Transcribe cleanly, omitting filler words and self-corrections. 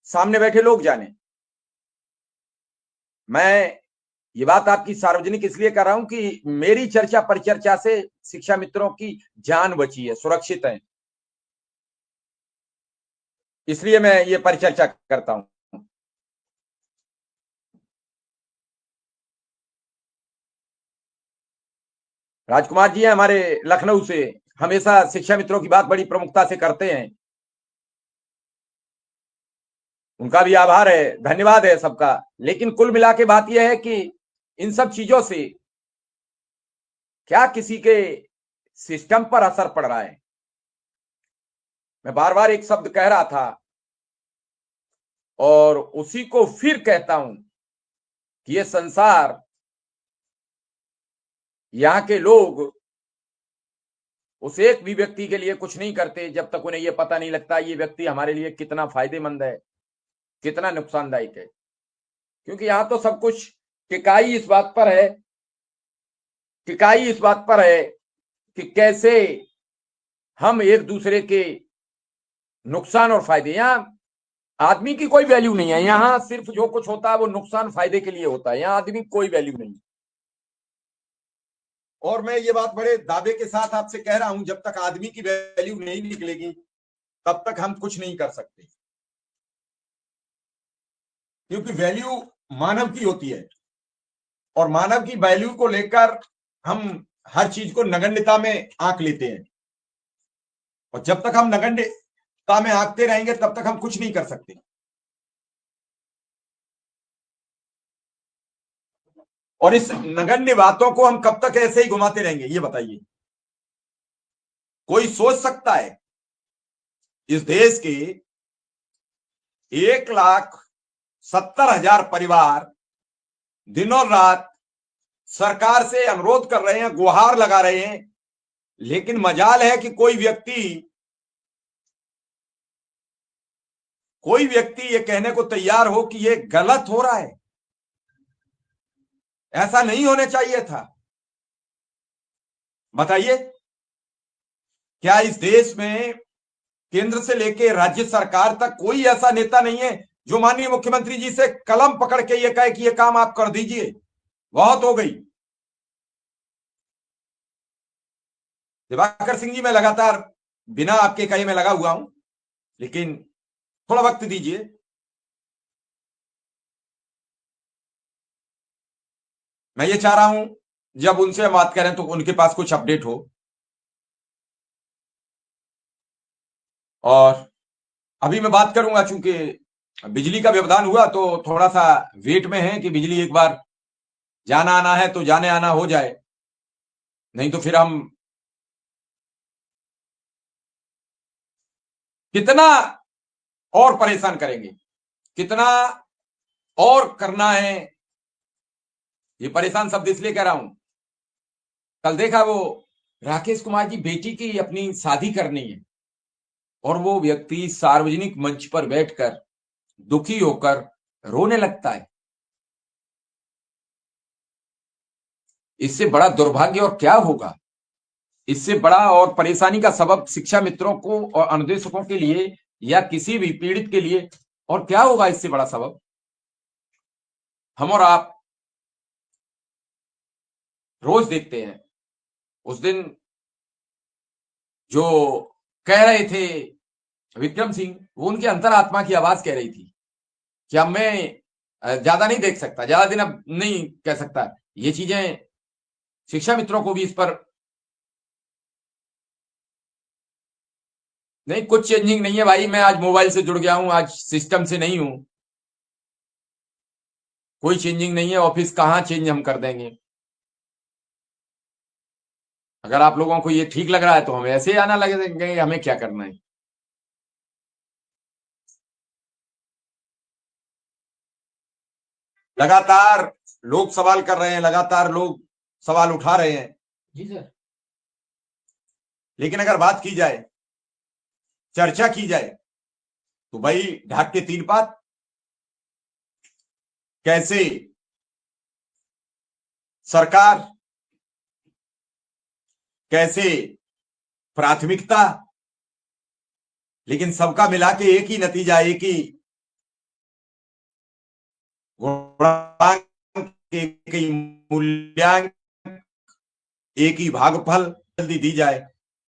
सामने बैठे लोग जाने। मैं ये बात आपकी सार्वजनिक इसलिए कर रहा हूं कि मेरी चर्चा परिचर्चा से शिक्षा मित्रों की जान बची है, सुरक्षित है, इसलिए मैं ये परिचर्चा करता हूं। राजकुमार जी हैं हमारे लखनऊ से, हमेशा शिक्षा मित्रों की बात बड़ी प्रमुखता से करते हैं, उनका भी आभार है, धन्यवाद है सबका। लेकिन कुल मिला के बात यह है कि इन सब चीजों से क्या किसी के सिस्टम पर असर पड़ रहा है। मैं बार बार एक शब्द कह रहा था और उसी को फिर कहता हूं कि ये संसार, यहां के लोग उस एक भी व्यक्ति के लिए कुछ नहीं करते जब तक उन्हें यह पता नहीं लगता ये व्यक्ति हमारे लिए कितना फायदेमंद है, कितना नुकसानदायक है। क्योंकि यहां तो सब कुछ टिकाई इस बात पर है, टिकाई इस बात पर है कि कैसे हम एक दूसरे के नुकसान और फायदे, यहां आदमी की कोई वैल्यू नहीं है, यहां सिर्फ जो कुछ होता है वो नुकसान फायदे के लिए होता है, यहां आदमी की कोई वैल्यू नहीं। और मैं ये बात बड़े दावे के साथ आपसे कह रहा हूं, जब तक आदमी की वैल्यू नहीं निकलेगी तब तक हम कुछ नहीं कर सकते। क्योंकि वैल्यू मानव की होती है और मानव की वैल्यू को लेकर हम हर चीज को नगण्यता में आंक लेते हैं, और जब तक हम नगण्यता में आंकते रहेंगे तब तक हम कुछ नहीं कर सकते। और इस नगण्य बातों को हम कब तक ऐसे ही घुमाते रहेंगे, ये बताइए। कोई सोच सकता है इस देश के 1,70,000 परिवार दिनों रात सरकार से अनुरोध कर रहे हैं, गुहार लगा रहे हैं, लेकिन मजाल है कि कोई व्यक्ति ये कहने को तैयार हो कि ये गलत हो रहा है, ऐसा नहीं होने चाहिए था। बताइए, क्या इस देश में केंद्र से लेकर राज्य सरकार तक कोई ऐसा नेता नहीं है जो माननीय मुख्यमंत्री जी से कलम पकड़ के ये कहे कि ये काम आप कर दीजिए, बहुत हो गई। दिवाकर सिंह जी, मैं लगातार बिना आपके कहे में लगा हुआ हूं, लेकिन थोड़ा वक्त दीजिए। मैं ये चाह रहा हूं जब उनसे हम बात करें तो उनके पास कुछ अपडेट हो। और अभी मैं बात करूंगा, चूंकि बिजली का व्यवधान हुआ तो थोड़ा सा वेट में है कि बिजली एक बार जाना आना है तो जाने आना हो जाए, नहीं तो फिर हम कितना और परेशान करेंगे, कितना और करना है। ये परेशान शब्द इसलिए कह रहा हूं, कल देखा वो राकेश कुमार की बेटी की अपनी शादी करनी है और वो व्यक्ति सार्वजनिक मंच पर बैठकर दुखी होकर रोने लगता है। इससे बड़ा दुर्भाग्य और क्या होगा, इससे बड़ा और परेशानी का सबब शिक्षा मित्रों को और अनुदेशकों के लिए या किसी भी पीड़ित के लिए और क्या होगा इससे बड़ा सबब। हम और आप रोज देखते हैं, उस दिन जो कह रहे थे विक्रम सिंह, वो उनके अंतरात्मा की आवाज कह रही थी कि अब मैं ज्यादा नहीं देख सकता, ज्यादा दिन अब नहीं कह सकता। ये चीजें शिक्षा मित्रों को भी इस पर नहीं, कुछ चेंजिंग नहीं है भाई, मैं आज मोबाइल से जुड़ गया हूं, आज सिस्टम से नहीं हूं, कोई चेंजिंग नहीं है। ऑफिस कहां चेंज हम कर देंगे, अगर आप लोगों को ये ठीक लग रहा है तो हम ऐसे ही आना लगेंगे, हमें क्या करना है। लगातार लोग सवाल कर रहे हैं, लगातार लोग सवाल उठा रहे हैं। जी सर। लेकिन अगर बात की जाए, चर्चा की जाए, तो भाई ढाक के तीन पात, कैसे सरकार, कैसे प्राथमिकता, लेकिन सबका मिला के एक ही नतीजा, एक ही पूर्णांक एक ही मूल्यांक एक ही भागफल जल्दी दी जाए